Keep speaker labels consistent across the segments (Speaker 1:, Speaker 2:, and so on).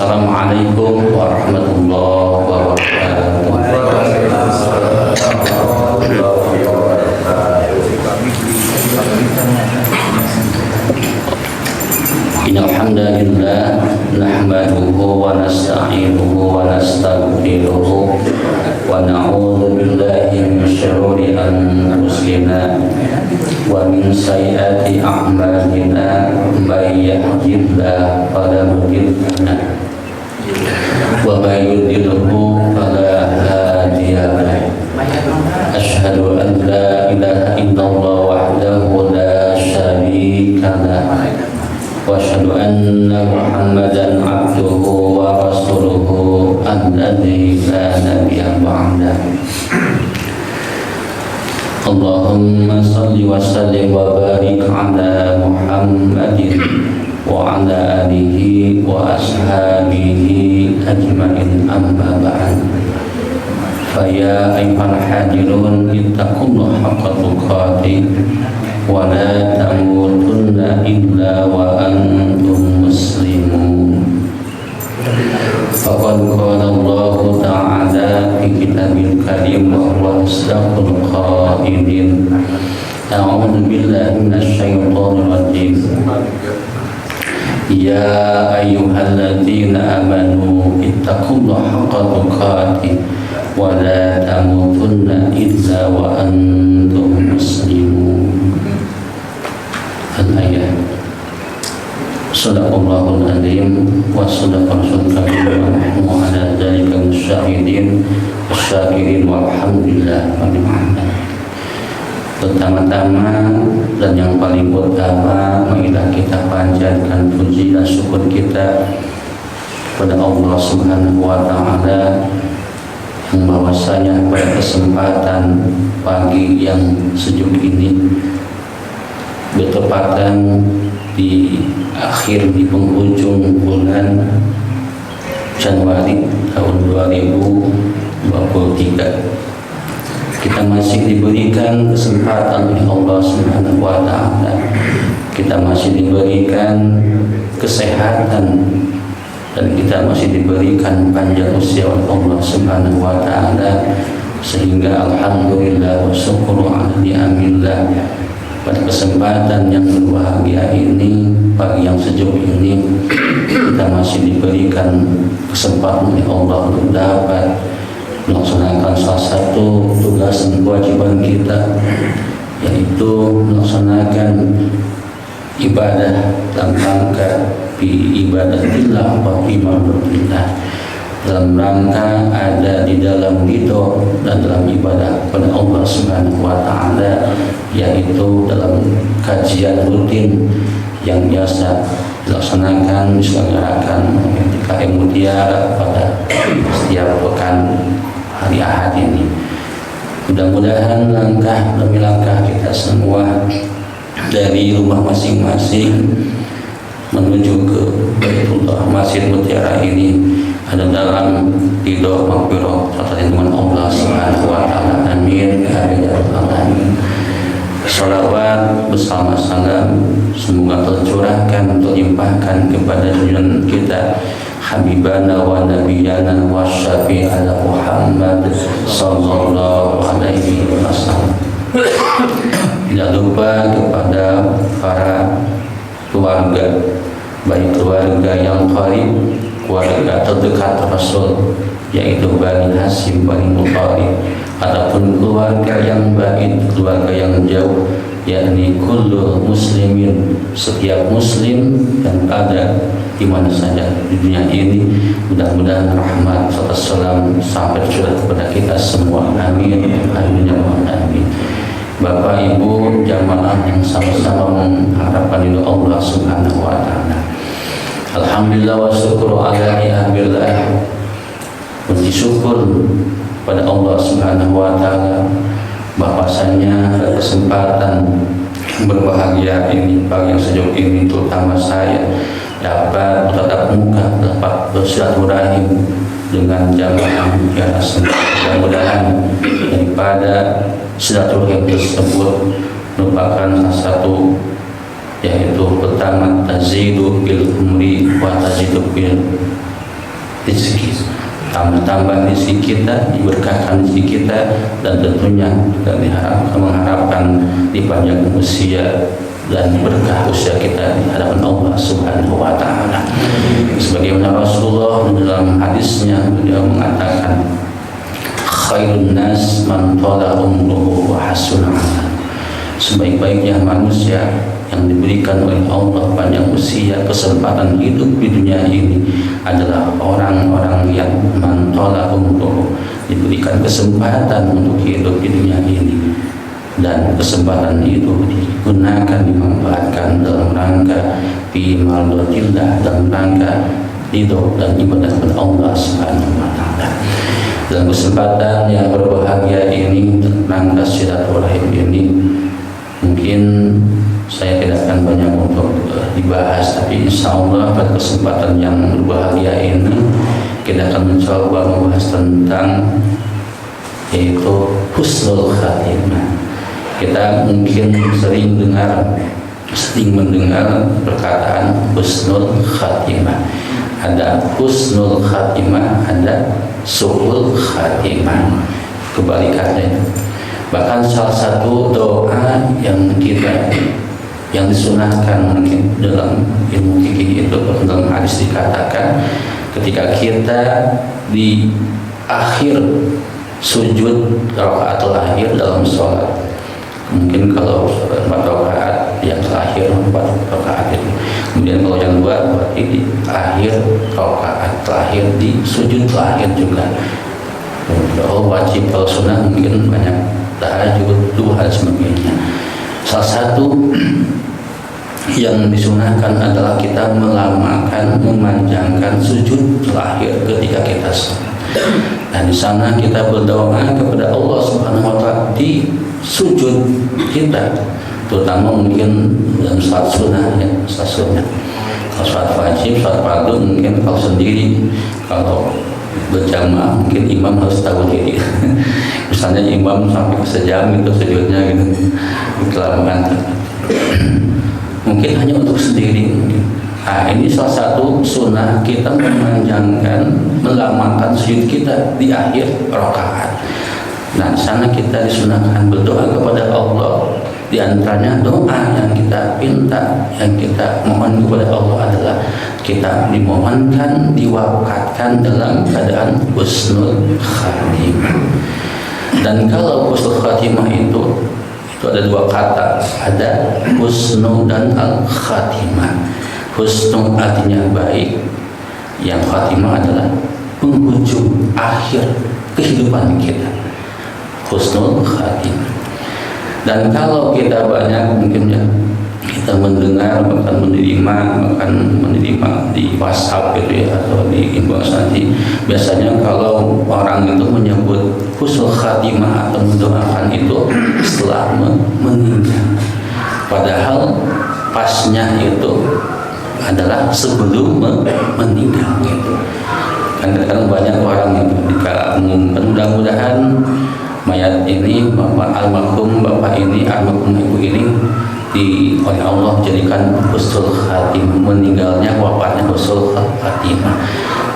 Speaker 1: Assalamualaikum warahmatullahi wabarakatuh. Innal hamdalillah nahmaduhu wa nasta'inuhu wa nastaghfiruhu wa na'udzu billahi min syururi anfusina wa min sayyiati a'malina may yahdihillahu fala mudilla lahu wa may yudlilhu fala hadiya lahu. Asyhadu an la ilaha illallah wahdahu la syarika lahu wa asyhadu anna Muhammadan abduhu wa rasuluhu alladzi la nabiyya ba'dahu. Allahumma salli wa sallim wa barik ala Muhammadin wa ala alihi wa ashabihi ajma'in, amma ba'd. Faya ayyuhal hadirun ittaqullaha haqqa tuqatih wa la tamutunna illa wa antum muslimun. Faqad qala Allah ta'ala fi kitabil karim wa huwa asdaqul qailin. A'udzu billahi minasy syaithanir rajim. Ya ayyuhalladzina amanu ittaqullaha haqqa tuqatih wa la tamutunna illa wa antum muslimun. Al-ayat. Sadaqallahul azim wa sadaqa rasulul karim wa nahnu ala dzalika musyahidin wasyakirin walhamdulillah rabbil alamin. Pertama-tama dan yang paling utama, marilah kita panjatkan puji dan syukur kita kepada Allah Subhanahu wa taala yang bahwasanya pada kesempatan pagi yang sejuk ini bertepatan di penghujung bulan Januari tahun 2023, kita masih diberikan kesempatan oleh Allah Subhanahu wa taala. Kita masih diberikan kesehatan dan kita masih diberikan panjang usia oleh Allah Subhanahu wa taala, sehingga alhamdulillah wa syukru ala ni'amillah. Pada kesempatan yang berbahagia ini, pagi yang sejuk ini, kita masih diberikan kesempatan oleh Allah untuk dapat melaksanakan salah satu tugas dan kewajiban kita, yaitu melaksanakan ibadah dalam rangka fi ibadatillah wa fi ma'rufillah, dalam rangka ada di dalam ridho dan dalam ibadah kepada Allah Subhanahu wa taala, yaitu dalam kajian rutin yang biasa dilaksanakan diselenggarakan oleh TKM Mutiara pada setiap pekan hari Ahad ini. Mudah-mudahan langkah demi langkah kita semua dari rumah masing-masing menuju ke Baitullah Masjid Mutiara ini ada dalam ridho maghfirah serta lindungan Allah Subhanahu wa taala. Amin ya rabbal alamin. Salawat bersama salam semoga tercurahkan, terlimpahkan kepada junjungan kita Habibana wa Nabiyana wa Syafi'ana Muhammad sallallahu alaihi wasallam. Tidak lupa kepada para keluarga, baik keluarga yang qarib, keluarga terdekat Rasul, yaitu Bani Hashim, Bani Muthalib, ataupun keluarga yang baik, keluarga yang jauh, yakni kullu muslimin, setiap muslim yang ada di mana saja di dunia ini. Mudah-mudahan rahmat serta salam sampai tercurah kepada kita semua. Amin. Amin ya rabbal alamin. Bapak Ibu jamaah yang sama-sama mengharapkan ridho Allah Subhanahu wa taala. Alhamdulillah wa syukru ala ni'amillah. Puji syukur pada Allah Subhanahu wa taala bahwasanya kesempatan berbahagia ini, pagi yang sejuk ini, terutama saya dapat bertatap muka, dapat bersilaturahim dengan jamaah yang mudah-mudahan daripada silaturahim tersebut merupakan salah satu, yaitu pertama tazidu bil umri wa tazidu bil rezeki, tambah rezeki kita, diberkahkan rezeki kita, dan tentunya kita mengharapkan dipanjangkan usia dan berkah usia kita di hadapan Allah Subhanahu wa taala. Sebagaimana Rasulullah dalam hadisnya beliau mengatakan, khairun nas man tala umruhu wa hasuna amal. Sebaik-baiknya manusia yang diberikan oleh Allah panjang usia, kesempatan hidup di dunia ini adalah orang-orang yang man tala umruhu, diberikan kesempatan untuk hidup di dunia ini, dan kesempatan itu digunakan, dimanfaatkan dalam rangka bimaldotillah, dalam rangka ridho dan ibadah kepada Allah Subhanahu wa taala. Dalam kesempatan yang berbahagia ini, rangka silaturahim ini, mungkin saya tidak akan banyak untuk dibahas, tapi insya Allah pada kesempatan yang berbahagia ini kita akan mencoba membahas tentang yaitu husnul khatimah. Kita mungkin sering mendengar perkataan husnul khatimah. Ada husnul khatimah, ada su'ul khatimah, kebalikannya. Bahkan salah satu doa yang disunahkan mungkin dalam ilmu fikih itu, dalam hadis dikatakan ketika kita di akhir sujud rakaatul akhir dalam sholat, mungkin kalau 4 rakaat yang terakhir 4 rakaat itu, kemudian kalau yang 2 berarti di akhir rakaat terakhir, di sujud terakhir juga. Kalau wajib, kalau sunnah mungkin banyak tahajud, duha dan sebagainya. Salah satu yang disunahkan adalah kita melamakan, memanjangkan sujud terakhir ketika kita sholat. Dan di sana kita berdoa kepada Allah Subhanahu wa taala di sujud kita, terutama mungkin dalam salat sunnah, ya, salat sunnah. Kalau salat wajib, salat fardu mungkin kalau sendiri, kalau berjamaah mungkin imam harus tahu diri. Misalnya imam sampai sejam itu sujudnya gitu, kelamaan. Mungkin hanya untuk sendiri. Nah, ini salah satu sunnah kita memanjangkan, melamakan sujud kita di akhir rakaat. Nah, di sana kita disunahkan berdoa kepada Allah. Di antaranya doa yang kita pinta, yang kita mohon kepada Allah adalah kita dimohonkan, diwakatkan dalam keadaan husnul khatimah. Dan kalau husnul khatimah itu ada 2 kata, ada husnu dan al-khatimah. Husnu artinya baik, yang khatimah adalah penghujung akhir kehidupan kita. Husnul khatimah. Dan kalau kita banyak mungkin ya, kita mendengar bahkan menerima di WhatsApp gitu ya, atau di informasi, biasanya kalau orang itu menyebut husnul khatimah atau mendoakan itu setelah meninggal, padahal pasnya itu adalah sebelum meninggal gitu. Kan kadang banyak orang itu jika mengumumkan mudah-mudahan mayat ini, almarhum bapak ini, almarhum ibu ini oleh Allah jadikan husnul khatimah, meninggalnya, wafatnya husnul khatimah,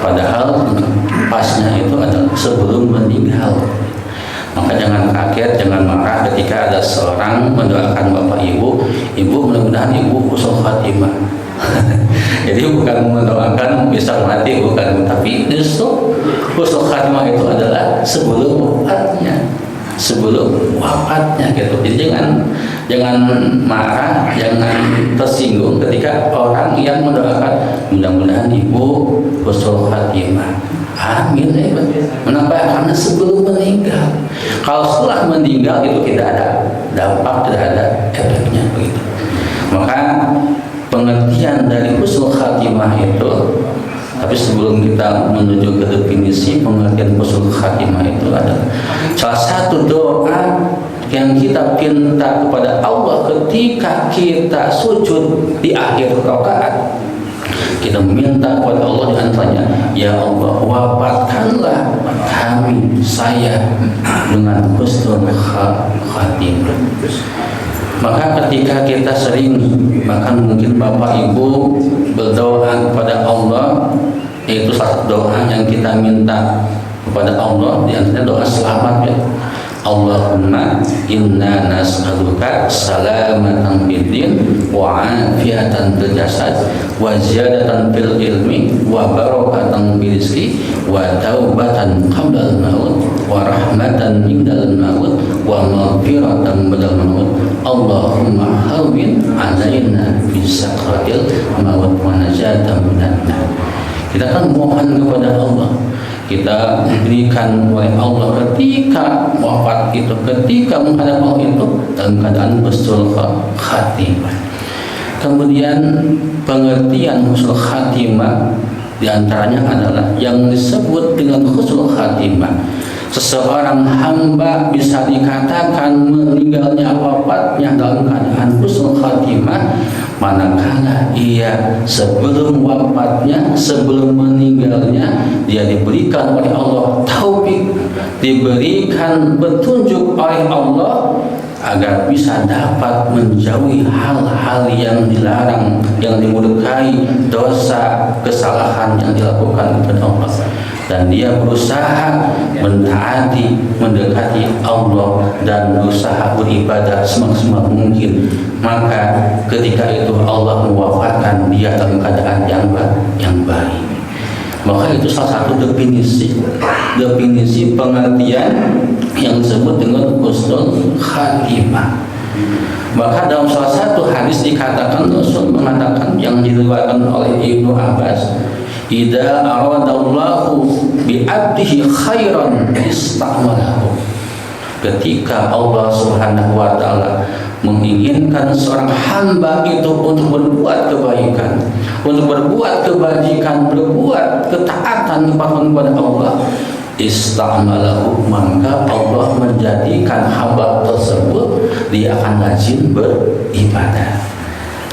Speaker 1: padahal pasnya itu adalah sebelum meninggal. Maka jangan kaget, jangan marah ketika ada seorang mendoakan bapak ibu mudah-mudahan ibu husnul khatimah. Jadi bukan mendoakan bisa mati, bukan, tapi justru husnul khatimah itu adalah sebelum wafatnya gitu. Jadi jangan marah, jangan tersinggung ketika orang yang mendoakan mudah-mudahan ibu husnul khatimah. Amin. Kenapa? Karena sebelum meninggal. Kalau setelah meninggal itu tidak ada dampak, tidak ada efeknya begitu. Maka pengertian dari husnul khatimah itu, tapi sebelum kita menuju ke definisi pengertian husnul khatimah itu adalah salah satu doa yang kita pinta kepada Allah ketika kita sujud di akhir rakaat. Kita minta kepada Allah di antaranya, ya Allah, wafatkanlah saya dengan husnul khatimah. Maka ketika kita sering, bahkan mungkin bapak ibu berdoa kepada Allah yaitu salah satu doa yang kita minta kepada Allah, di antaranya doa selamat ya. Allahumma inna nas'aluka salamatan fid din wa afiatan fil jasad wa ziyadatan fil ilmi wa barakatan fil rizqi wa taubatan qabla al-maut wa rahmatan indal maut wa maghfiratan ba'dal maut. Allahumma hawwin 'alaina fi sakratil maut wa najatan minan nar. Kita kan mohon kepada Allah, kita diberikan oleh Allah ketika wafat itu, ketika menghadap Allah itu dalam keadaan husnul khatimah. Kemudian pengertian husnul khatimah diantaranya adalah yang disebut dengan husnul khatimah. Seseorang hamba bisa dikatakan meninggalnya, wafatnya dalam keadaan husnul khatimah manakala ia sebelum wafatnya, sebelum meninggalnya, dia diberikan oleh Allah taufik, diberikan petunjuk oleh Allah agar bisa dapat menjauhi hal-hal yang dilarang, yang dimurkai, dosa, kesalahan yang dilakukan kepada Allah, dan dia berusaha mentaati, mendekati Allah dan berusaha beribadah semaksimal mungkin. Maka ketika itu Allah mewafatkan dia dalam keadaan yang baik. Maka itu salah satu definisi pengertian yang disebut dengan husnul khatimah. Maka dalam salah satu hadis dikatakan, Rasul mengatakan, yang diriwayatkan oleh Ibnu Abbas, idza aradallahu bi 'abdihi khairan ista'malahu. Ketika Allah Subhanahu wa taala menginginkan seorang hamba itu untuk berbuat kebaikan, untuk berbuat kebajikan, berbuat ketaatan kepada Allah, ista'malahu, maka Allah menjadikan hamba tersebut dia akan rajin beribadah.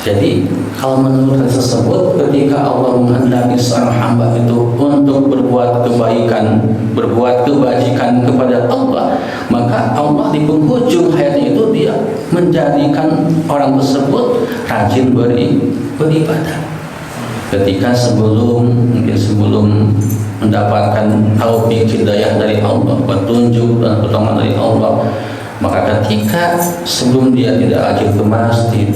Speaker 1: Jadi kalau menurut hadis tersebut, ketika Allah menghendaki seorang hamba itu untuk berbuat kebaikan, berbuat kebajikan kepada Allah, maka Allah di penghujung hayatnya itu dia menjadikan orang tersebut rajin beribadah. Ketika sebelum mendapatkan taufik hidayah dari Allah, petunjuk dan pertolongan dari Allah, maka ketika sebelum dia tidak rajin ke masjid,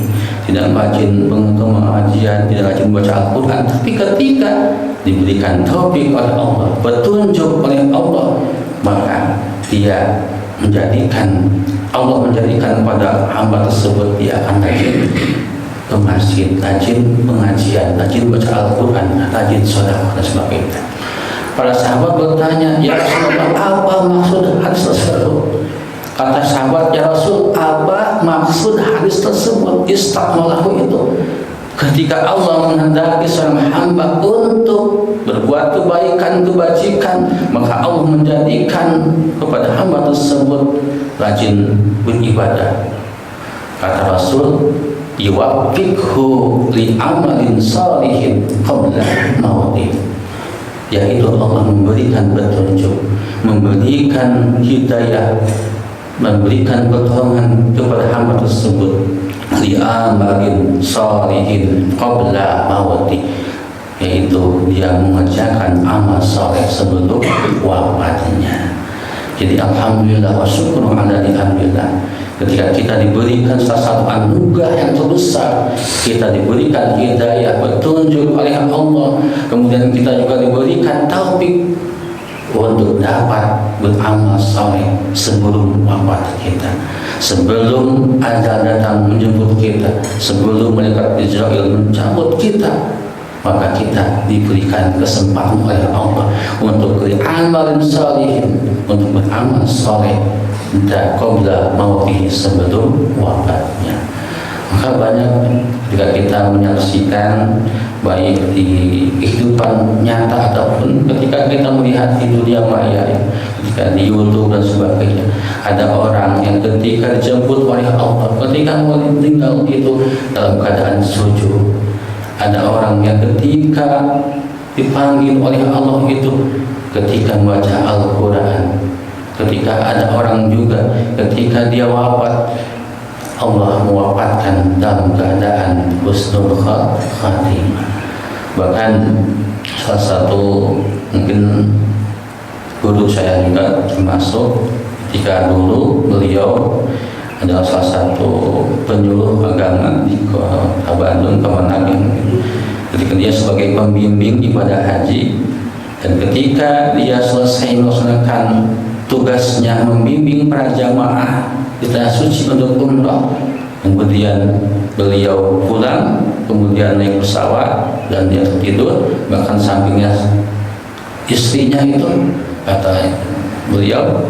Speaker 1: tidak rajin pengajian, tidak rajin baca Al-Quran, tapi ketika diberikan taufik oleh Allah, petunjuk oleh Allah, maka dia Allah menjadikan pada hamba tersebut dia akan rajin ke masjid, rajin pengajian, rajin baca Al-Quran, rajin sedekah dan sebagainya. Para sahabat bertanya, ya Rasulullah, apa maksud hadis tersebut? Kata sahabat, ya Rasul, apa maksud hadis tersebut? Istaqmalahu itu ketika Allah menghendaki seorang hamba untuk berbuat kebaikan, kebajikan, maka Allah menjadikan kepada hamba tersebut rajin beribadah. Kata Rasul, yuwaffiqhu li amalin salihin qabla mautih, yaitu Allah memberikan petunjuk, memberikan hidayah, memberikan pertolongan kepada hamba tersebut li amalin salihin qabla mauti, yaitu dia mengerjakan amal saleh sebelum wafatnya. Jadi alhamdulillah wa syukru ala ni'amillah, ketika kita diberikan salah satu anugerah yang terbesar, kita diberikan hidayah, petunjuk oleh Allah, kemudian kita juga diberikan taufik untuk dapat beramal saleh sebelum wafat kita, sebelum ajal datang menjemput kita, sebelum malaikat Israil mencabut kita, maka kita diberikan kesempatan oleh Allah untuk beramal salihin, untuk beramal saleh dan qabla mautih, sebelum wafatnya. Maka banyak ketika kita menyaksikan baik di kehidupan nyata ataupun ketika kita melihat di dunia maya, ketika di YouTube dan sebagainya, ada orang yang ketika dijemput oleh Allah, ketika meninggal itu dalam keadaan sujud. Ada orang yang ketika dipanggil oleh Allah itu ketika membaca Al-Quran. Ketika ada orang juga ketika dia wafat, Allah mewafatkan dalam keadaan husnul khatimah. Bahkan salah satu mungkin guru saya juga termasuk ketika dulu beliau adalah salah satu penyuluh agama di Kota Bandung, Kemenang. Ketika dia sebagai pembimbing ibadah haji, dan ketika dia selesai melaksanakan tugasnya membimbing para jamaah di tanah suci untuk umrah, kemudian beliau pulang, kemudian naik pesawat dan dia tidur, bahkan sampingnya istrinya itu kata beliau,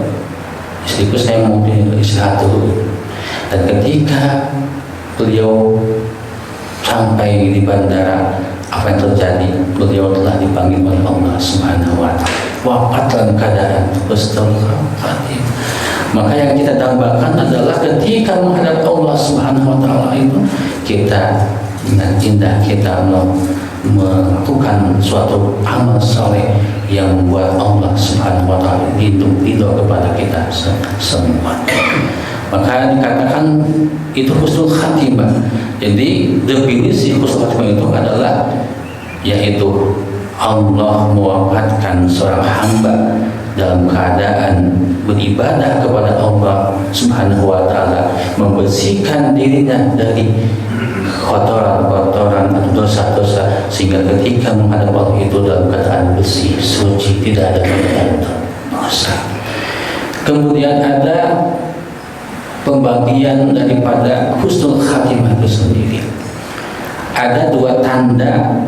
Speaker 1: istriku saya mau istirahat dulu. Dan ketika beliau sampai di bandara, apa yang terjadi? Beliau telah dipanggil oleh Allah Subhanahu wa Ta'ala, wafat dalam keadaan husnul khatimah. Maka yang kita dambakan adalah ketika menghadap Allah Subhanahu wa Ta'ala itu, kita dengan indah kita melakukan suatu amal soleh yang membuat Allah Subhanahu wa Ta'ala ridho kepada kita semua. Maka dikatakan itu husnul khatimah. Jadi definisi husnul khatimah itu adalah yaitu Allah mewafatkan seorang hamba dalam keadaan beribadah kepada Allah Subhanahu wa Ta'ala, membersihkan dirinya dari kotoran-kotoran atau dosa-dosa, sehingga ketika menghadap Allah itu dalam keadaan bersih, suci, tidak ada dosa. Kemudian ada pembagian daripada husnul khatimah itu sendiri. Ada dua tanda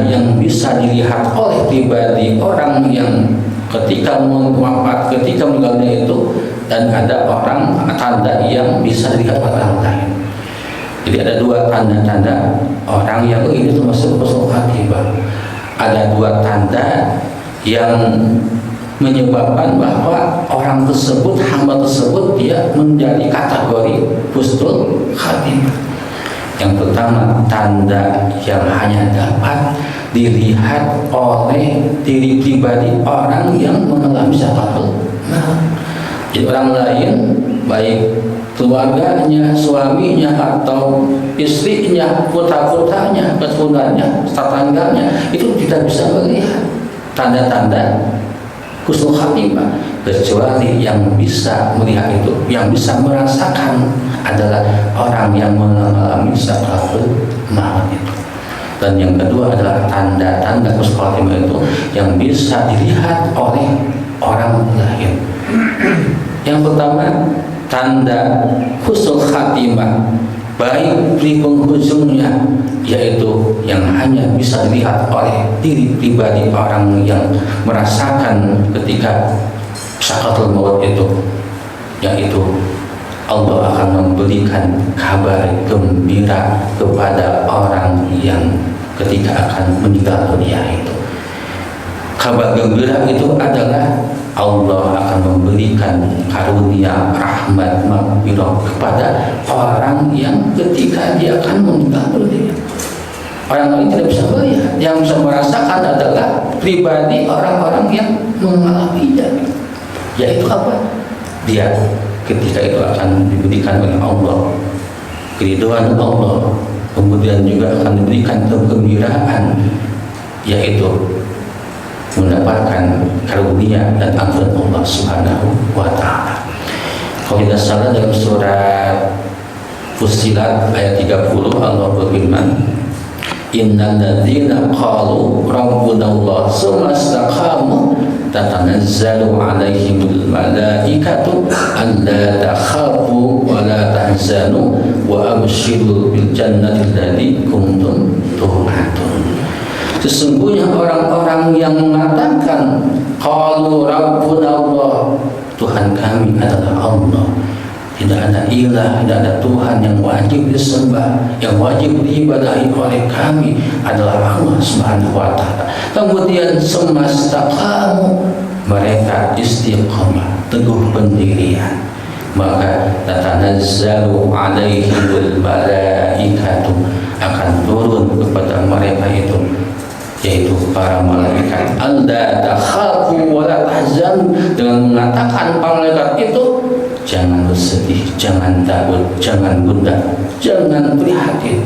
Speaker 1: yang bisa dilihat oleh pribadi orang yang ketika wafat, ketika meninggalnya itu, dan ada tanda yang bisa dilihat oleh orang lain. Jadi ada dua tanda-tanda orang yang ini termasuk husnul khatimah. Ada dua tanda yang menyebabkan bahwa orang tersebut, hamba tersebut, dia menjadi kategori husnul khatimah. Yang pertama, tanda yang hanya dapat dilihat oleh diri pribadi orang yang mengalami sakaratul maut. Jadi orang lain, baik keluarganya, suaminya atau istrinya, putra-putranya, keturunannya, tetangganya, itu tidak bisa melihat tanda-tanda husnul khatimah, kecuali yang bisa melihat itu, yang bisa merasakan adalah orang yang mengalami sakaratul maut itu. Dan yang kedua adalah tanda-tanda husnul khatimah itu yang bisa dilihat oleh orang lain. Yang pertama, tanda husnul khatimah baik di penghujungnya, yaitu yang hanya bisa dilihat oleh diri pribadi orang yang merasakan ketika sakaratul maut itu, yaitu Allah akan memberikan kabar gembira kepada orang yang ketika akan meninggal dunia itu. Kabar gembira itu adalah Allah akan memberikan karunia rahmat maghfirah kepada orang yang ketika dia akan meninggal dunia. Orang lain tidak bisa melihat, yang bisa merasakan adalah pribadi orang-orang yang mengalaminya. Yaitu apa? Dia ketika itu akan diberikan oleh Allah keridhaan Allah, kemudian juga akan diberikan kegembiraan, yaitu mendapatkan karunia dan ampunan Allah Subhanahu wa Ta'ala. Kalau tidak salah dalam surat Fussilat ayat 30 Allah berfirman, innal ladzina qalu rabbuna Allah tsumma istaqamu tatanazzalu alaihimul malaikatu alla takhafu wa la tahzanu wa abshiru bil jannati allati kuntum tu'adun. Sesungguhnya orang-orang yang mengatakan qalu rabbuna Allah, Tuhan kami adalah Allah, tidak ada ilah, tidak ada Tuhan yang wajib disembah, yang wajib diibadahi oleh kami adalah Allah Subhanahu wa Ta'ala. Kemudian semastaqamu, mereka istiqamah, teguh pendirian, maka tatanazzalu alaihimul malaikatu, akan turun kepada mereka itu, yaitu para malaikat, alla takhafu wa la tahzanu, dengan mengatakan para malaikat itu, jangan bersedih, jangan takut, jangan gundah, jangan prihatin.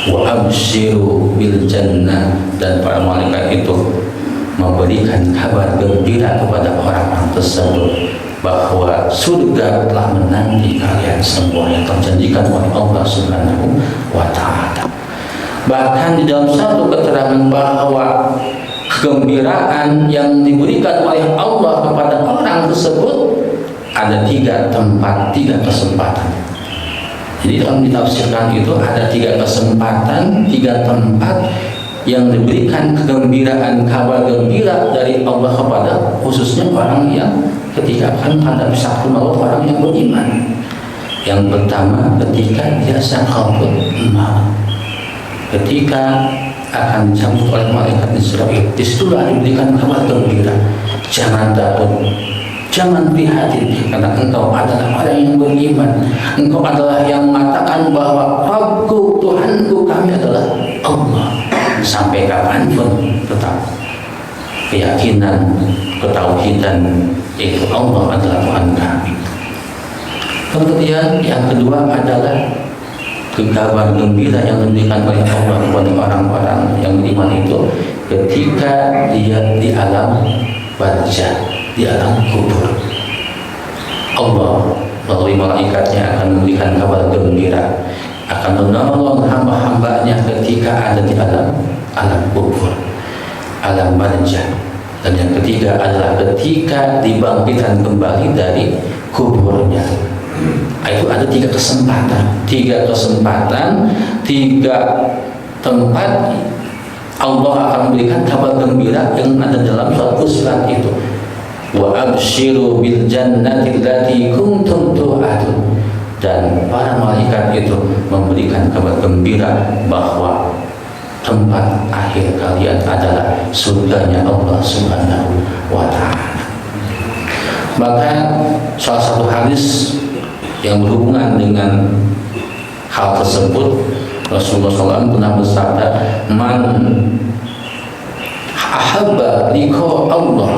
Speaker 1: wa absyiru bil jannah, dan para malaikat itu memberikan kabar gembira kepada orang-orang tersebut bahwa surga telah menanti kalian semua yang terjanjikan oleh Allah Subhanahu wa Ta'ala. Bahkan di dalam satu keterangan bahwa kegembiraan yang diberikan oleh Allah kepada orang tersebut ada 3 tempat, 3 kesempatan. Jadi dalam ditafsirkan itu ada 3 kesempatan, 3 tempat yang diberikan kegembiraan, kabar gembira dari Allah kepada khususnya orang yang ketika akan menghadapi sakaratul maut, orang yang beriman. Yang pertama ketika dia sakaratul maut, ketika akan dicabut oleh malaikat Israfil, disitulah diberikan kabar gembira. Jangan takut, jangan prihatin, karena engkau adalah orang yang beriman. Engkau adalah yang mengatakan bahwa Rabbku, Tuhanku, kami adalah Allah. Sampai kapanpun tetap keyakinan, ketauhidan yaitu Allah adalah Tuhan kami. Kemudian yang kedua adalah kabar gembira yang diberikan oleh Allah kepada orang-orang yang beriman itu ketika dia di alam barzah, di alam kubur. Allah melalui malaikatnya akan memberikan kabar gembira, akan menolong hamba-hambanya ketika ada di alam kubur, alam barzah. Dan yang ketiga adalah ketika dibangkitkan kembali dari kuburnya. Itu ada 3 kesempatan, 3 tempat Allah akan memberikan kabar gembira yang ada dalam suatu surat itu. Wa absyiru bil jannati allati kuntum tu'adun, dan para malaikat itu memberikan kabar gembira bahwa tempat akhir kalian adalah surganya Allah Subhanahu wa Ta'ala. Maka salah satu hadis yang berhubungan dengan hal tersebut, Rasulullah SAW pernah bersabda, man ahabba liqa Allah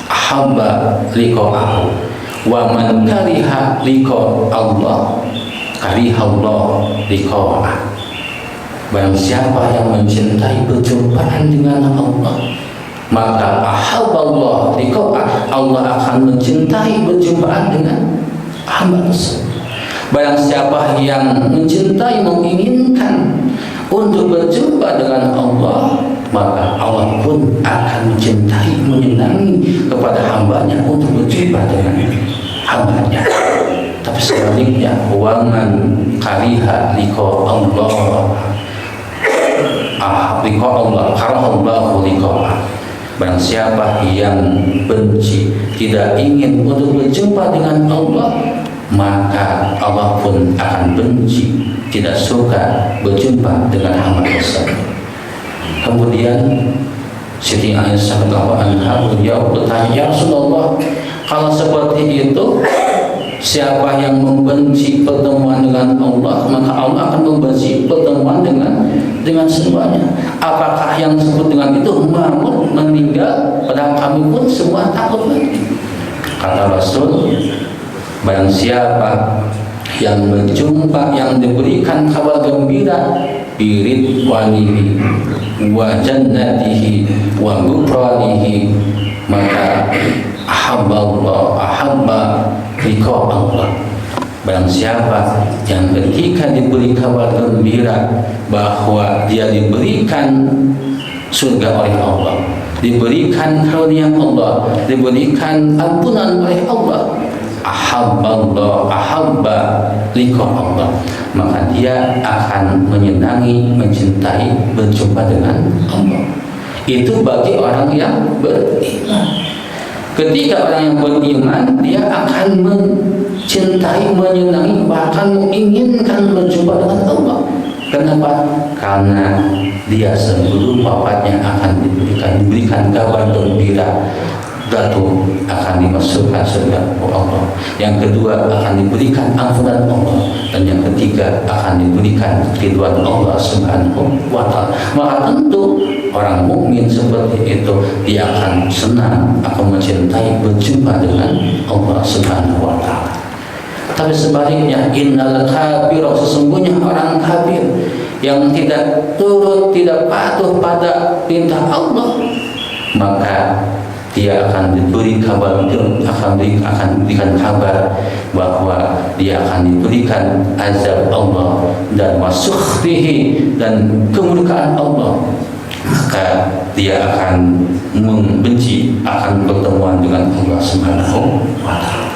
Speaker 1: ahabba liqa'ahu, wa man kariha liqa Allah kariha Allah liqa'ah. Barang siapa yang mencintai perjumpaan dengan Allah, maka ahabballah liqa'ah, Allah akan mencintai perjumpaan dengan hamba tersebut. Barang siapa yang mencintai, menginginkan untuk berjumpa dengan Allah, maka Allah pun akan mencintai, menyenangi kepada hambanya untuk berjumpa dengan hambanya. Tapi sebaliknya, waman kariha liqa Allah liqa Allah karahallahu liqa'ah. Barang siapa yang benci, tidak ingin untuk berjumpa dengan Allah, maka Allah pun akan benci, tidak suka berjumpa dengan hamba tersebut. Kemudian Siti Aisyah radhiyallahu anha beliau bertanya, ya Rasulullah, kalau seperti itu, siapa yang membenci pertemuan dengan Allah, maka Allah akan membenci pertemuan dengan semuanya. Apakah yang disebut dengan itu mamut meninggal, padahal kami pun semua takut lagi? Kata Rasul, barang siapa yang berjumpa, yang diberikan kabar gembira biridwanihi wa jannatihi wa ghufranihi, maka ahabba liqa Allah. Barang siapa yang ketika diberi kabar gembira bahwa dia diberikan surga oleh Allah, diberikan karunia Allah, diberikan ampunan oleh Allah, ahabba liqa Allah, maka dia akan menyenangi, mencintai berjumpa dengan Allah. Itu bagi orang yang beriman. Ketika orang yang beriman, dia akan mencintai, menyenangi, bahkan menginginkan berjumpa dengan Allah. Kenapa? Karena dia sebelum wafatnya akan diberikan kabar gembira, satu akan dimasukkan surga Allah, yang kedua akan diberikan ampunan Allah, dan yang ketiga akan diberikan ridwan Allah Subhanahu wa Ta'ala. Maka tentu orang mukmin seperti itu dia akan senang, akan mencintai berjumpa dengan Allah Subhanahu wa Ta'ala. Tapi sebaliknya, innal kafir, sesungguhnya orang kafir, yang tidak turut, tidak patuh pada perintah Allah, maka dia akan diberi kabar, akan diberikan kabar bahwa dia akan diberikan azab Allah dan wasukhrihi, dan kemurkaan Allah. Maka dia akan membenci akan pertemuan dengan Allah Subhanahu wa Ta'ala.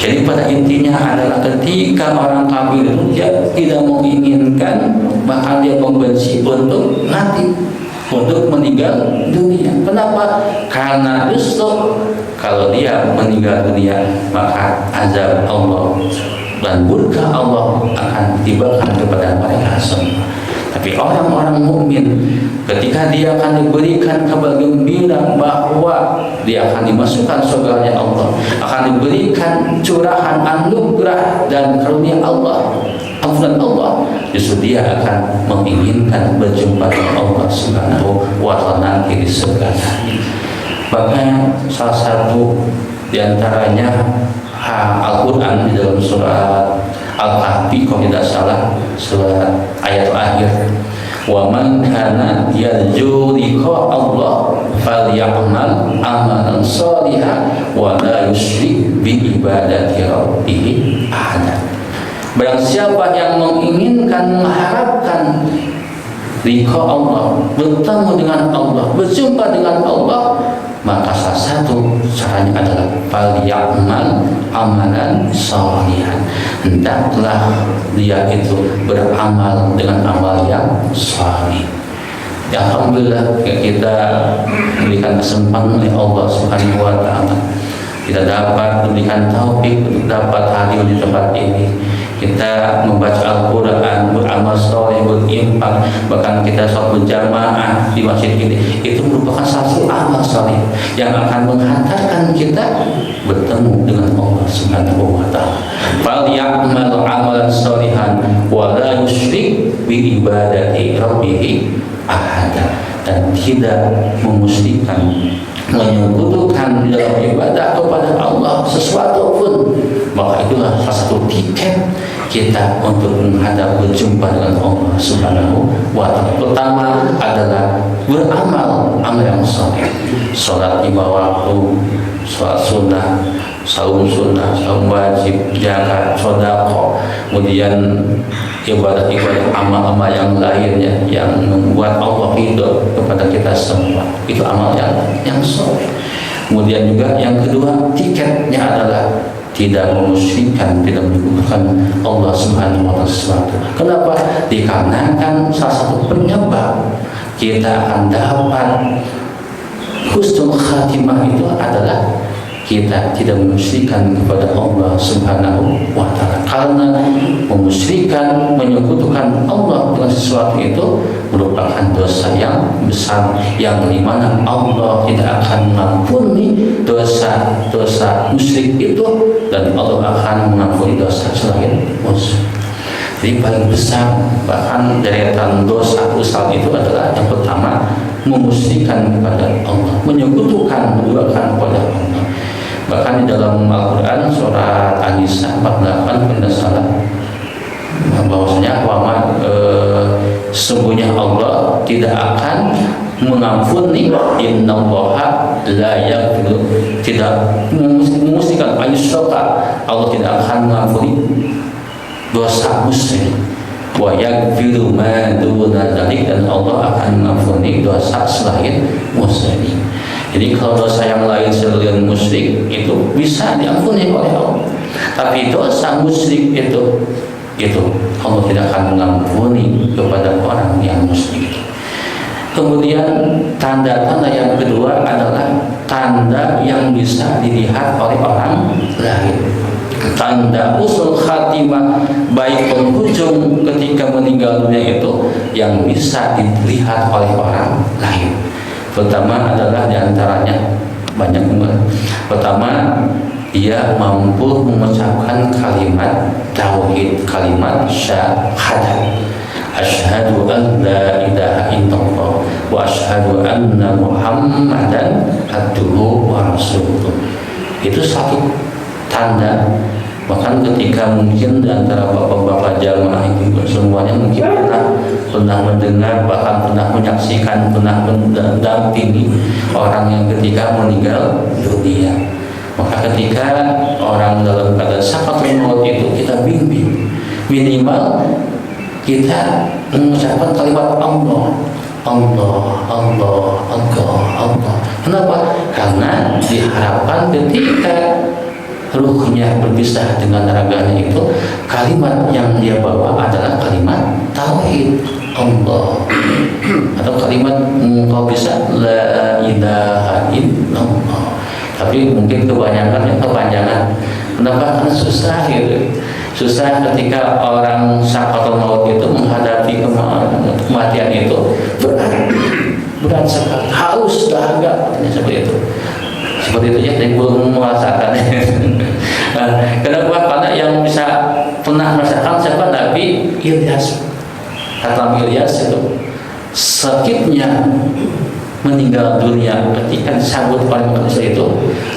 Speaker 1: Jadi pada intinya adalah ketika orang kafir itu dia tidak menginginkan, bahkan dia membenci untuk mati, untuk meninggal dunia. Kenapa? Karena justru kalau dia meninggal dunia, maka azab Allah dan murka Allah akan tibakan kepada mereka semua. Tapi orang-orang mukmin, ketika dia akan diberikan kabar gembira bahwa dia akan dimasukkan surganya Allah, akan diberikan curahan anugerah dan karunia Allah, ampunan Allah, justru dia akan menginginkan berjumpa dengan Allah Subhanahu wa Ta'ala nanti di surga. Makanya salah satu diantaranya Al-Quran di dalam surat Al-Kahfi, kalau tidak salah, surat ayat akhir, wa man kana yarju liqa Allah falyamal amalan shalihan wa la yusyrik bi ibadati rabbih ahada. Barang siapa yang menginginkan, mengharapkan liqa Allah, bertemu dengan Allah, berjumpa dengan Allah, maka salah satu caranya adalah falyamal amalan shalihan. Hendaklah dia itu beramal dengan amal yang salih. Ya, alhamdulillah kita diberikan kesempatan oleh Allah Subhanahu wa Ta'ala, kita dapat diberikan taufik untuk dapat hadir di tempat ini. Kita membaca Al-Quran, beramal soleh, berinfak, bahkan kita sholat berjamaah di masjid ini, itu merupakan satu amal soleh yang akan menghantarkan kita bertemu dengan Allah Subhanahu wa Ta'ala. Falyamal amalan sholihan wa la yusyrik bi ibadati rabbih ahada, dan tidak memusyrikkan, menyekutukan di dalam ibadah kepada Allah sesuatu pun, maka itulah salah satu tiket kita untuk menghadap berjumpa dengan Allah Subhanahu wa Ta'ala. Pertama adalah beramal amal yang saleh, sholat lima waktu, sholat sunnah, saum sunnah, saum wajib, zakat, sedekah, kemudian ibadah-ibadah amal-amal yang lainnya yang membuat Allah ridho kepada kita semua, itu amal yang saleh. Kemudian juga yang kedua, tiketnya adalah tidak memusyrikkan, tidak menyekutukan Allah Subhanahu wa Ta'ala sesuatu. Kenapa? Dikarenakan salah satu penyebab kita akan dapat husnul khatimah itu adalah kita tidak memusyrikkan kepada Allah Subhanahu wa Ta'ala. Karena memusyrikkan, menyekutukan Allah dengan sesuatu itu merupakan dosa yang besar, yang dimana Allah tidak akan mengampuni dosa musyrik itu, dan Allah akan mengampuni dosa selain musyrik. Jadi paling besar bahkan deretan dosa besar itu adalah yang pertama, memusyrikkan kepada Allah, menyekutukan, menduakan kepada Allah. Bahkan di dalam Al-Quran surat An-Nisa 48 tidak salah, bahwasanya sesungguhnya Allah tidak akan mengampuni, innallaha la yaghfiru, tidak memusyrikkan ayyusyraka, Allah tidak akan mengampuni dosa musyrik, wa yaghfiru ma duna dzalik, dan Allah akan mengampuni dosa selain musyrik. Jadi kalau dosa yang lain selain musyrik itu bisa diampuni oleh Allah, tapi dosa musyrik itu Allah tidak akan mengampuni kepada orang yang musyrik. Kemudian tanda-tanda yang kedua adalah tanda yang bisa dilihat oleh orang lain. Tanda usul khatimah, baik penghujung ketika meninggal dunia itu yang bisa dilihat oleh orang lain. Pertama adalah diantaranya banyak banget. Pertama, dia mampu mengucapkan kalimat tauhid, kalimat syahadat. Asyhadu an la ilaha illallah wa asyhadu anna Muhammadan abduhu wa rasuluh. Itu satu tanda Bahkan ketika mungkin di antara bapak-bapak jamaah ibu semuanya mungkin pernah mendengar, bahkan pernah menyaksikan, pernah mendampingi orang yang ketika meninggal dunia. Maka ketika orang dalam keadaan sakaratul maut itu kita bimbing, minimal kita mengucapkan kalimat Allah. Kenapa? Karena diharapkan ketika ruhnya berpisah dengan raganya itu, kalimat yang dia bawa adalah kalimat tauhid Allah, atau kalimat engkau bisa la ilaha illallah. Tapi mungkin kebanyakan kepanjangan. Kenapa? Karena susah gitu. Susah ketika orang sakaratul maut itu menghadapi kematian itu berat sekali, haus, dahaga, seperti itu. Seperti itu ya, saya belum merasakan. Kenapa? Karena yang bisa pernah merasakan siapa? Nabi Ilyas. Kata Ilyas itu sakitnya meninggal dunia ketika disambut oleh manusia itu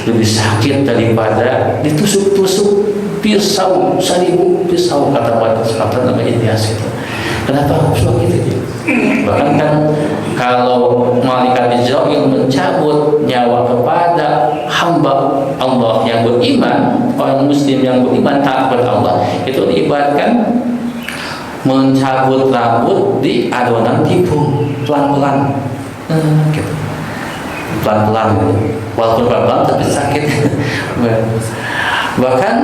Speaker 1: lebih sakit daripada ditusuk-tusuk pisau, 1000 pisau, kata Nabi Ilyas itu. Kenapa harus begitu? Bahkan kan kalau malaikat Israil mencabut nyawa kepada hamba Allah yang beriman, orang muslim yang beriman taat kepada Allah, itu diibaratkan mencabut rambut di adonan tipu, pelan-pelan, gitu. Pelan-pelan gitu. Walaupun pelan-pelan tapi sakit. Bahkan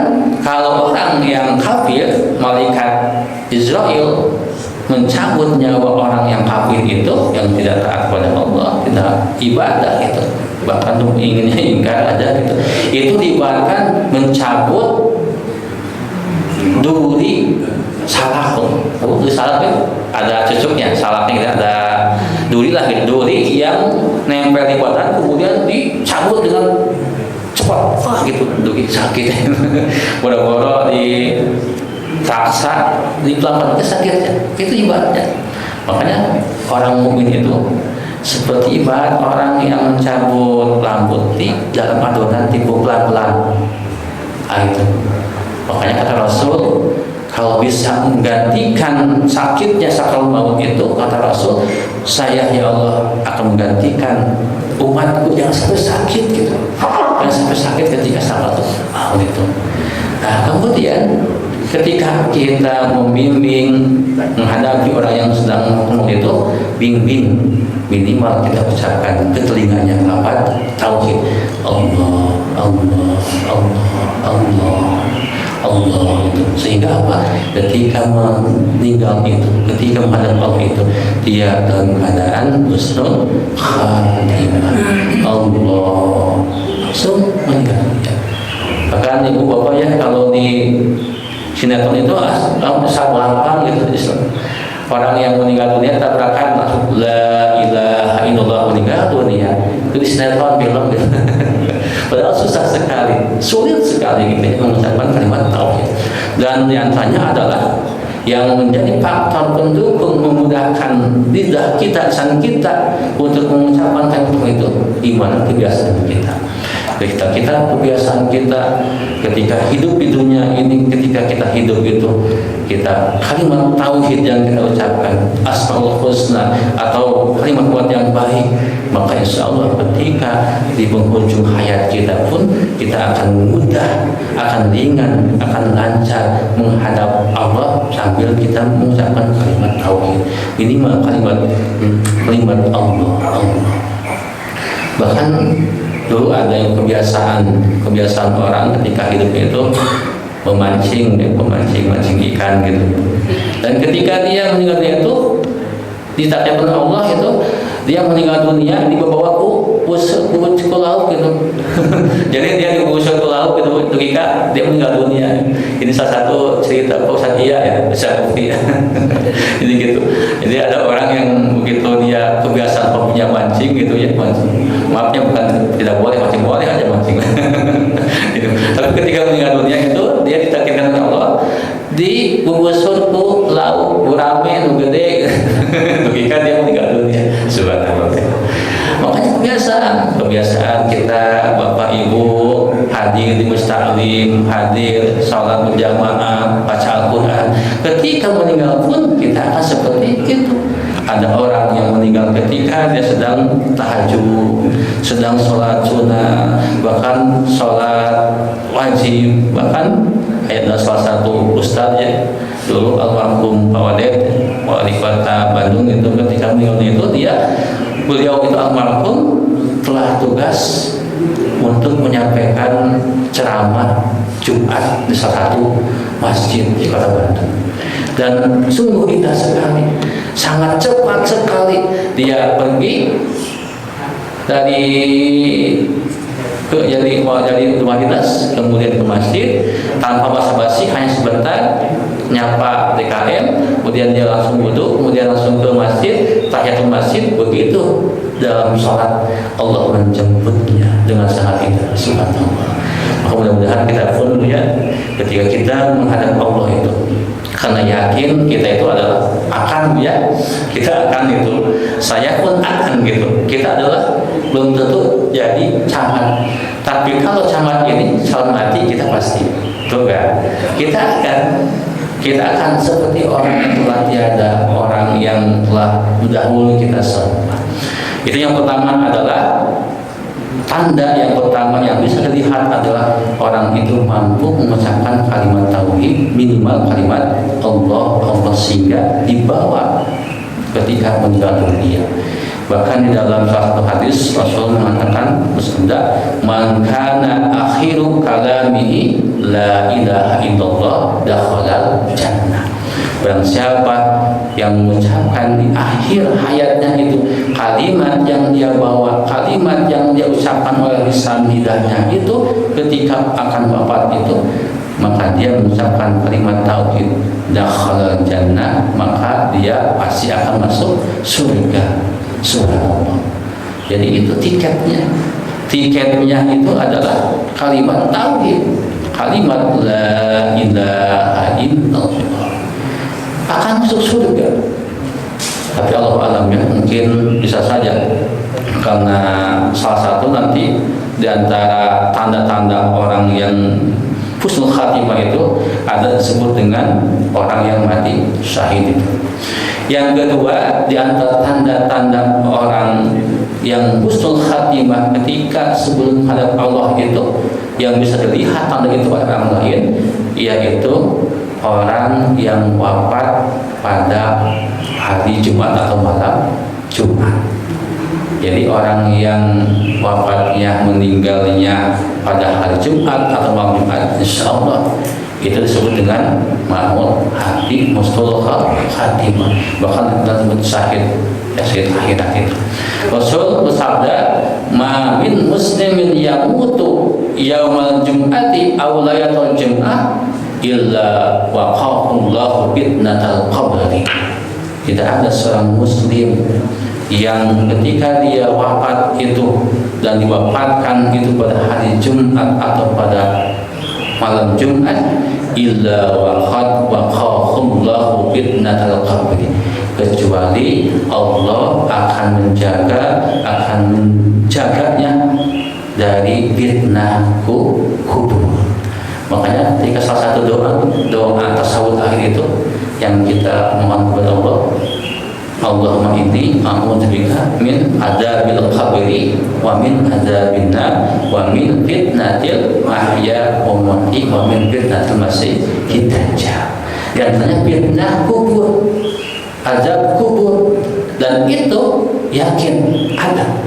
Speaker 1: kalau orang yang kafir, malaikat Israel mencabut nyawa orang yang kafir itu, yang tidak taat kepada Allah, tidak ibadah itu, bahkan inginnya ingkar ada gitu, itu diibaratkan mencabut duri salakun. Duri salak itu ada cucuknya, salaknya gitu, ada duri lah gitu, duri yang nempel di badan kemudian dicabut dengan cepat, gitu, duri sakit. Boro-boro di taksa di pelan-pelan sakitnya, itu ibaratnya. Makanya orang mukmin itu seperti ibarat orang yang mencabut rambut di dalam adonan tipu pelan-pelan. Itu. Makanya kata Rasul, kalau bisa menggantikan sakitnya sakaratul maut itu, kata Rasul, saya ya Allah akan menggantikan umatku yang sampai sakit gitu, yang sampai sakit ketika sakaratul maut itu. Nah, kemudian ketika kita membimbing menghadapi orang yang sedang maut itu, bimbing minimal kita ucapkan ke telinganya apa? Tauhid. Allah, Allah, Allah, Allah, Allah itu. Sehingga apa? Ketika meninggal itu, ketika menghadap Allah itu, dia dalam keadaan husnul khatimah. Allah langsung meninggal. Bahkan ibu bapak ya, kalau di sinetron itu sabar gitu, orang yang meninggal dunia tabrakan langsung la ilaha illallah, meninggal dunia. Itu di sinetron film gitu. Padahal susah sekali, sulit sekali gitu mengucapkan kalimat tauhid. Dan yang tanya adalah yang menjadi faktor pendukung memudahkan lidah kita, lisan kita untuk mengucapkan kalimat tauhid itu iman, kebiasaan kita. Kita kebiasaan kita ketika hidup di dunia ini, ketika kita hidup itu, kita kalimat tauhid yang kita ucapkan, asmaul husna atau kalimat kuat yang baik, maka insya Allah ketika di penghujung hayat kita pun kita akan mudah, akan ringan, akan lancar menghadap Allah sambil kita mengucapkan kalimat tauhid, minimal kalimat Allah. Bahkan dulu ada yang kebiasaan orang ketika hidup itu memancing ikan gitu. Dan ketika dia meninggal dunia itu ditakdirkan Allah itu, dia meninggal dunia dibawa ke laut gitu. Jadi dia digusur ke laut gitu ketika dia meninggal dunia. Ini salah satu cerita Pak Ustadz ya, bisa bukti. Jadi gitu. Jadi ada orang yang begitu dia kebiasaan punya mancing gitu ya, mancing. Maafnya bukan tidak boleh mancing, boleh aja mancing. Gitu. Tapi ketika meninggal dunia itu dia ditakdirkan oleh Allah digusur ke laut, gurame, gede. Ketika dia meninggal dunia. Subhanallah. Makanya kebiasaan kita Bapak Ibu hadir di mustaklim, hadir salat berjamaah, baca Al-Quran. Ketika meninggal pun kita akan seperti itu. Ada orang yang meninggal ketika dia sedang tahajud, sedang sholat sunnah, bahkan sholat wajib. Bahkan ada salah satu ustadz ya, dulu almarhum Pak Wadet, wali kota Bandung itu, ketika meninggal itu beliau itu almarhum telah tugas untuk menyampaikan ceramah Jumat di salah satu masjid di kota Bandung. Dan sungguh indah sekali, sangat cepat sekali dia pergi dari rumah dinas kemudian ke masjid tanpa basa-basi, hanya sebentar nyapa DKM, kemudian dia langsung wudhu, kemudian langsung ke masjid, tahiyatul masjid. Begitu dalam sholat Allah menjemputnya dengan sangat indah. Subhanallah. Maka mudah-mudahan kita pun ya, ketika kita menghadap Allah itu, karena yakin kita itu adalah akan ya, kita akan itu, saya pun akan gitu. Kita adalah belum tentu jadi camat, tapi kalau camat ini calon mati kita pasti, betul kan? Kita akan seperti orang yang telah tiada, orang yang telah dahulu kita sembah. Itu yang pertama adalah tanda yang pertama yang bisa dilihat adalah orang itu mampu mengucapkan kalimat tauhid, minimal kalimat Allah sehingga dibawa ketika meninggal dunia. Bahkan di dalam salah satu hadis Rasul mengatakan bersabda, "Man kana akhiru kalamihi la ilaha illallah dakhala jannah." Barang siapa yang mengucapkan di akhir hayatnya itu kalimat yang dia bawa, kalimat yang dia ucapkan oleh lisan lidahnya itu ketika akan wafat itu, maka dia mengucapkan kalimat tauhid dakhala jannah, maka dia pasti akan masuk surga. Subhanallah. Jadi itu tiketnya. Tiketnya itu adalah kalimat tauhid, kalimat la ilaha illallah, akan masuk surga. Tapi Allah alamnya mungkin bisa saja, karena salah satu nanti di antara tanda-tanda orang yang husnul khatimah itu ada disebut dengan orang yang mati syahid itu. Yang kedua, di antara tanda-tanda orang yang husnul khatimah ketika sebelum hadap Allah itu, yang bisa dilihat tanda itu pada orang lain, yaitu orang yang wafat pada hari Jumat atau malam Jumat. Jadi orang yang wafatnya, meninggalnya pada hari Jumat atau malam Jumat, insya Allah itu disebut dengan mahmud hati, husnul khatimah, bahkan disebut syahid, syahid akhirat itu. Rasul bersabda, "Ma min muslimin yamutu yaumal jum'ati aw layatul jum'ah illa waqahullahu fitnatal qabri." Tidak ada seorang muslim yang ketika dia wafat itu dan diwafatkan itu pada hari Jumat atau pada malam Jumat, illa waqahullahu fitnatal qabri, kecuali Allah akan menjaganya dari fitnah kubur. Makanya ketika salah satu doa tasawuf akhir itu yang kita mohon kepada Allah, Allahumma inni a'udzubika min adzabil qabri wa min adzabin nar wa min fitnatil mahya wa mamati wa min fitnatil masih dajjal. Di antaranya fitnah kubur, azab kubur, dan itu yakin ada.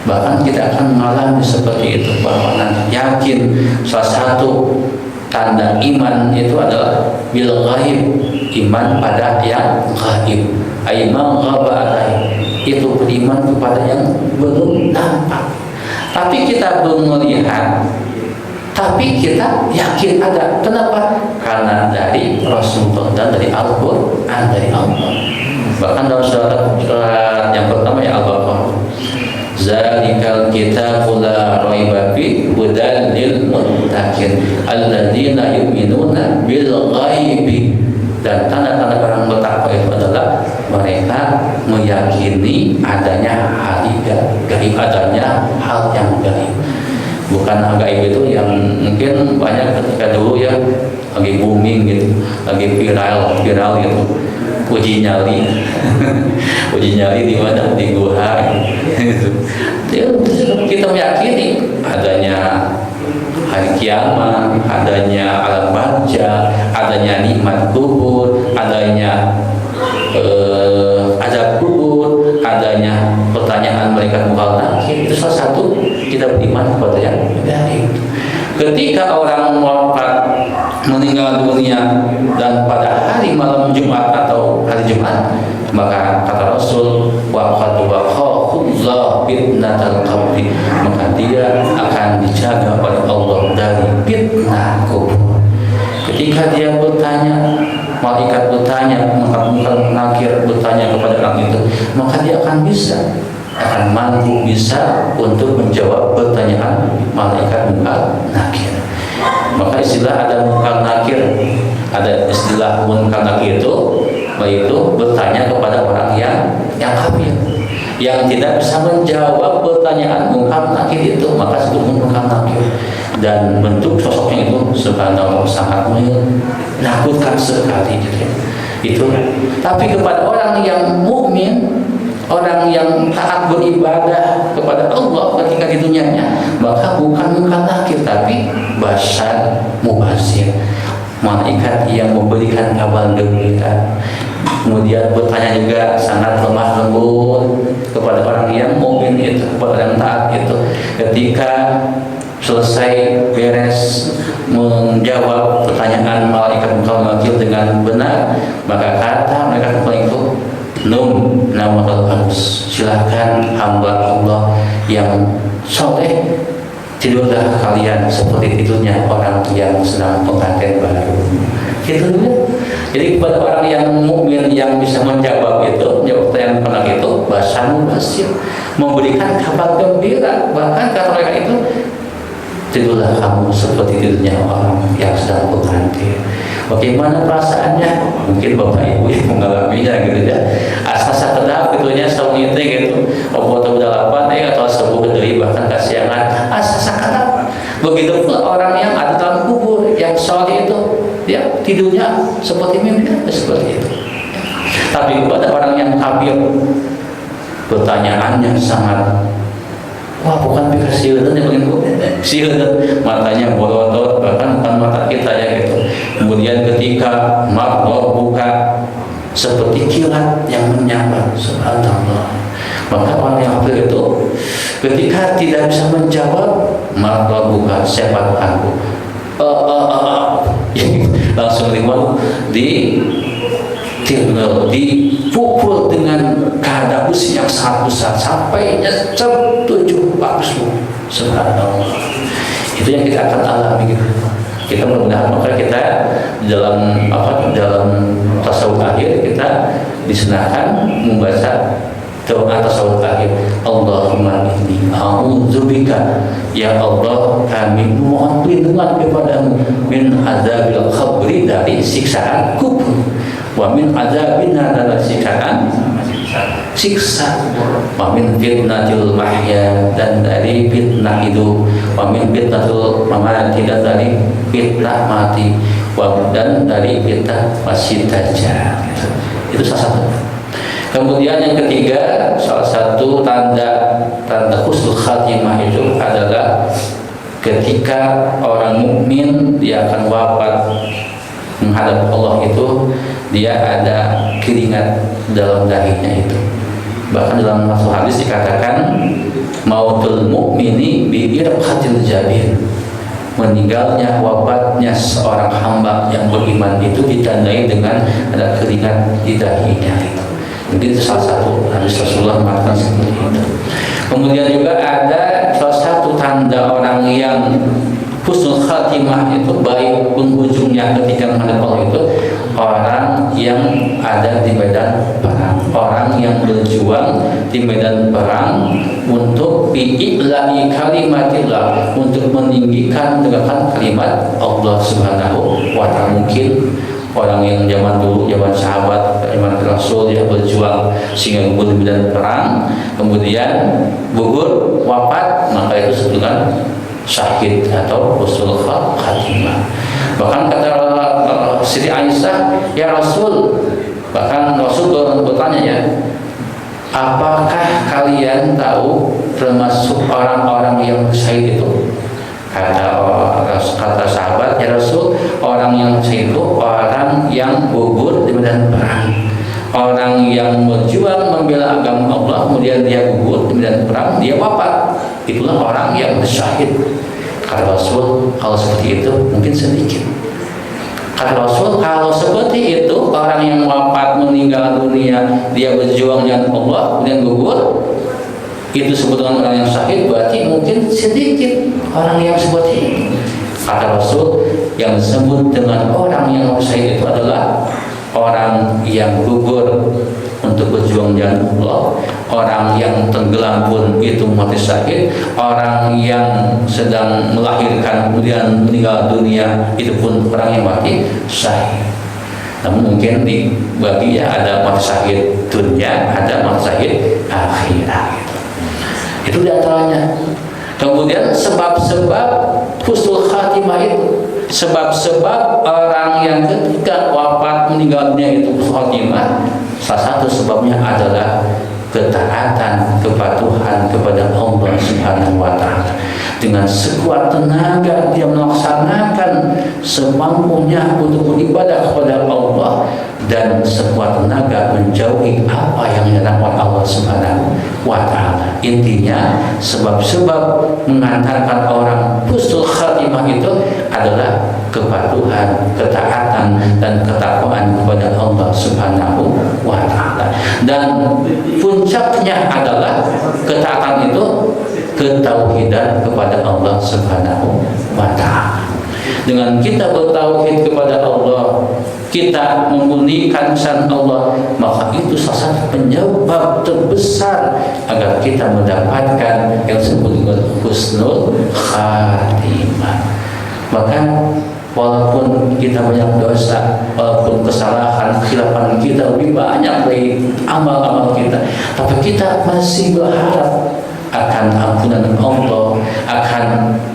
Speaker 1: Bahkan kita akan mengalami seperti itu, bahwa nanti yakin. Salah satu tanda iman itu adalah bil ghaib, iman pada yang ghaib. Aiman ghaba itu beriman kepada yang belum nampak. Tapi kita belum melihat, tapi kita yakin ada. Kenapa? Karena dari Rasulullah dan dari Al-Quran, dari Allah. Bahkan dalam surat yang pertama ya Al-Baqarah, zalikal kitabu la raiba fihi hudan lil muttaqin alladzina yu'minuna bil ghaibi. Dan tanda-tanda orang bertakwa itu adalah mereka meyakini adanya hal gaib, adanya hal yang gaib. Bukan gaib itu yang mungkin banyak ketika dulu ya lagi booming gitu, lagi viral gitu, uji nyali. Uji nyali di mana? Di gua gitu. Kita meyakini adanya hari kiamat, adanya alam barzah, adanya nikmat kubur, adanya azab kubur, adanya pertanyaan malaikat munkar nakir. Itu salah satu kita beriman kepada yang gaib. Ketika orang wafat meninggal dunia dan pada hari malam Jumat atau hari Jumat, maka kata Rasul waqad waqa'ullah fitnatal qabri, maka dia akan dijaga oleh Allah dari fitnah kubur. Ketika dia bertanya, malaikat bertanya, maka munkar nakir bertanya kepada orang itu, maka dia akan mampu bisa untuk menjawab pertanyaan malaikat munkar nakir. Maka istilah ada munkar nakir, ada istilah munkar nakir itu bertanya kepada orang yang kafir, yang tidak bisa menjawab pertanyaan munkar nakir itu, maka disebut munkar nakir. Dan bentuk sosoknya itu subhanallah sangat menakutkan sekali gitu ya. Itu. Tapi kepada orang yang mukmin, orang yang taat beribadah kepada Allah ketika di dunianya, maka bukan munkar nakir tapi basyar mubasir, malaikat yang memberikan kabar gembira. Kemudian bertanya juga sangat lemah lembut kepada orang yang mukmin itu, kepada orang taat itu. Ketika selesai beres menjawab pertanyaan malaikat munkar nakir dengan benar, maka kata malaikat munkar itu, namakal halus, silakan hamba Allah yang soleh, tidurlah kalian seperti tidurnya orang yang sedang pengantin baru. Gitu ya. Jadi kepada orang yang mukmin yang bisa menjawab pertanyaan penak itu, basyarun basir, memberikan kabar gembira. Bahkan kata mereka itu, tidurlah kamu seperti tidurnya orang yang sedang pengantin. Bagaimana perasaannya? Mungkin bapak ibu yang mengalaminya gitu ya. Asa kedap gitunya saung itu gitu. Obat udah lapan atau sebuah dari bahkan kasihangan. Asa kedap. Begitu pula orang yang ada dalam kubur yang soleh itu, dia tidurnya seperti mimpi, seperti itu. Tapi kepada orang yang kafir, pertanyaannya sangat, wah bukan pikir siunan yang paling siunan, matanya borotot, bahkan bukan mata kita ya gitu. Kemudian ketika makhluk buka seperti kilat yang menyambar, subhanallah. Maka orang yang kafir itu ketika tidak bisa menjawab, makhluk buka, siapa aku? Langsung dipukul dengan keadaan besi yang sangat besar sampai nyecep 7 bakso. Subhanallah. Itu yang kita akan alami gitu. Kita mudah-mudahan maka kita dalam tasawuf akhir kita disunahkan membaca doa tasawuf akhir. Allahumma inni a'udzubika, ya Allah kami mohon perlindungan kepadamu min azabil qabri, dari siksaan kubur, wa min azabina, dari siksaan siksa, wa min fitnatil mahya, dan dari fitnah hidup, wa min fitnatul mamati, dan dari fitnah mati, dan dari fitnah masih dajjal. Itu salah satu. Kemudian yang ketiga, salah satu tanda husnul khatimah itu adalah ketika orang mukmin dia akan wafat menghadap Allah itu, dia ada keringat dalam dahinya itu. Bahkan dalam satu hadis dikatakan mautul mukmini bi irqatil jabir, meninggalnya, wafatnya seorang hamba yang beriman itu ditandai dengan ada keringat di dahinya itu. Mungkin itu salah satu hadis Rasulullah mengatakan seperti itu. Kemudian juga ada salah satu tanda orang yang husnul khatimah itu, baik penghujungnya ketika menghadap Allah itu, orang yang ada di medan perang, orang yang berjuang di medan perang untuk bi'i'la'i kalimatillah, untuk meninggikan menegakkan kalimat Allah Subhanahu wa ta'ala. Mungkin orang yang zaman dulu, zaman sahabat, zaman Rasul, dia berjuang sehingga gugur di medan perang, kemudian gugur, wafat, maka itu disebutkan syahid atau husnul khatimah. Bahkan kata Siti Aisyah, ya Rasul, bahkan Rasul bertanya ya, apakah kalian tahu termasuk orang-orang yang syahid itu? Kata sahabat, ya Rasul, orang yang syahid itu orang yang gugur di medan perang, orang yang berjuang membela agama Allah, kemudian dia gugur di medan perang, dia wafat, itulah orang yang syahid. Kata Rasul, kalau seperti itu mungkin sedikit. Kata Rasul, kalau seperti itu orang yang wafat meninggal dunia, dia berjuang dengan Allah kemudian gugur, itu disebut dengan orang yang syahid, berarti mungkin sedikit orang yang seperti itu. Kata Rasul, yang disebut dengan orang yang syahid itu adalah orang yang gugur untuk berjuang dengan Allah, orang yang tenggelam pun itu mati syahid, orang yang sedang melahirkan kemudian meninggal dunia itu pun orang yang mati syahid. Namun mungkin dibagi ya, ada mati syahid dunia, ada mati syahid akhirat. Itu diantaranya. Kemudian sebab-sebab husnul khatimah itu, sebab-sebab orang yang ketika wafat meninggal dunia itu husnul khatimah, salah satu sebabnya adalah ketaatan, kepatuhan kepada Allah Subhanahu wa taala. Dengan sekuat tenaga dia melaksanakan semampunya untuk beribadah kepada Allah, dan sekuat tenaga menjauhi apa yang dilarang Allah Subhanahu wa taala. Intinya sebab-sebab mengantarkan orang husnul khatimah itu adalah kepatuhan, ketaatan dan ketakwaan kepada Allah Subhanahu wa taala. Dan puncaknya adalah ketaatan itu ketauhidan kepada Allah Subhanahu wa taala. Dengan kita bertauhid kepada Allah, kita memurnikan kesan Allah, maka itu salah satu penyebab terbesar agar kita mendapatkan yang disebut dengan husnul khatimah. Maka walaupun kita banyak dosa, walaupun kesalahan, khilafan kita lebih banyak dari amal-amal kita, tapi kita masih berharap akan ampunan Allah, akan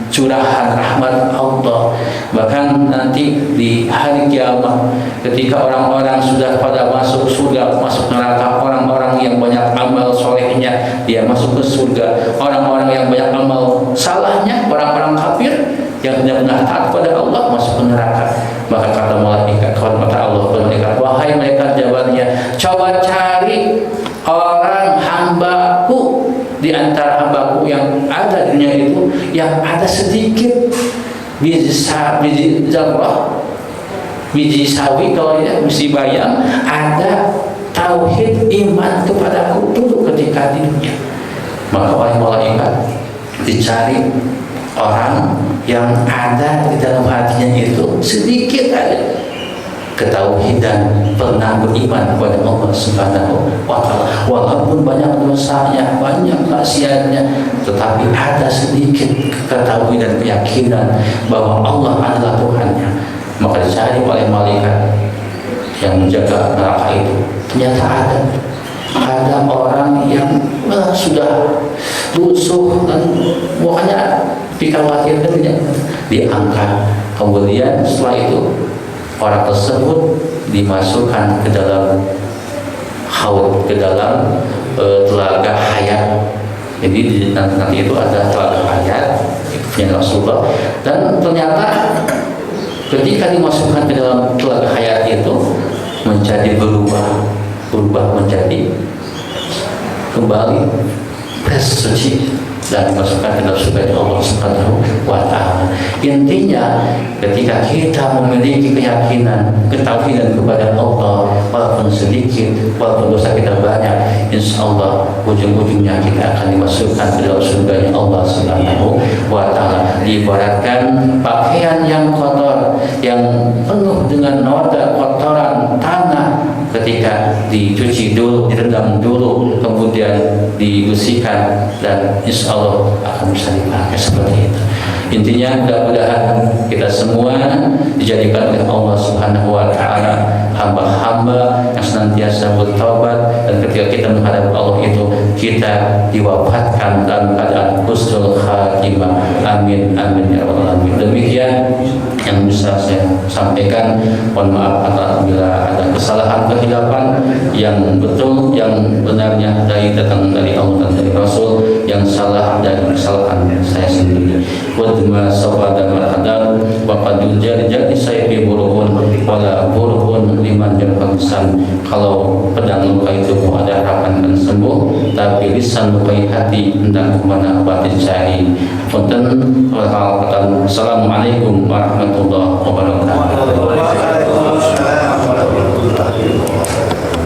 Speaker 1: curahan rahmat Allah. Bahkan nanti di hari kiamat, ketika orang-orang sudah pada masuk surga, masuk neraka, orang-orang yang banyak amal solehnya dia masuk ke surga, orang-orang yang banyak amal salahnya, orang-orang kafir yang tidak pernah taat kepada Allah masuk ke neraka. Maka kata malaikat, kata Allah kepada malaikat, wahai malaikat Jabariyah, coba cari orang hambaku di antara hambaku yang ada di dunia itu yang ada sedikit biji zarrah, biji sawi, kalau ya biji bayam, ada tauhid iman kepadaku dulu ketika di dunia. Maka oleh malaikat dicari orang yang ada di dalam hatinya itu sedikit ada ketauhidan, pernah beriman kepada Allah Subhanahu wa taala, walaupun banyak dosanya, banyak maksiatnya, tetapi ada sedikit ketauhidan, keyakinan bahwa Allah adalah Tuhannya. Maka dicari oleh malaikat yang menjaga neraka itu. Ternyata ada orang yang sudah lusuh dan pokoknya dikhawatirkan, diangkat. Kemudian setelah itu orang tersebut dimasukkan ke dalam haud, ke dalam telaga hayat. Jadi nanti itu ada telaga hayat yang Rasulullah, dan ternyata ketika dimasukkan ke dalam telaga hayat itu menjadi berubah menjadi kembali suci dan dimasukkan ke dalam surga Allah Subhanahu wa taala. Intinya ketika kita memiliki keyakinan, ketauhidan kepada Allah, walaupun sedikit, walaupun dosa kita banyak, insya Allah ujung-ujungnya kita akan dimasukkan ke dalam surganya Allah Subhanahu wa taala. Diibaratkan pakaian yang kotor, yang penuh dengan noda kotoran tanah, ketika dicuci dulu, direndam dulu, kemudian dibersihkan, dan insya Allah akan bisa dipakai seperti itu. Intinya mudah-mudahan kita semua dijadikan oleh Allah Subhanahu wa taala hamba-hamba yang senantiasa bertaubat, dan ketika kita menghadap Allah itu kita diwafatkan dalam keadaan husnul khatimah. Amin amin ya rabbal alamin. Demikian yang bisa saya sampaikan. Mohon maaf apabila ada kesalahan kehilapan. Yang betul, yang benarnya datang dari Allah dan dari Rasul. Yang salah dari kesalahan saya sendiri. Wadma sawada marhadan wa qadul jadi saya burukun wala burukun liman jarhalisan. Kalau pedang luka itu ada harapan dan sembuh, tapi lisan lukai hati hendak kemana batin cari. Punten. Assalamualaikum warahmatullahi wabarakatuh.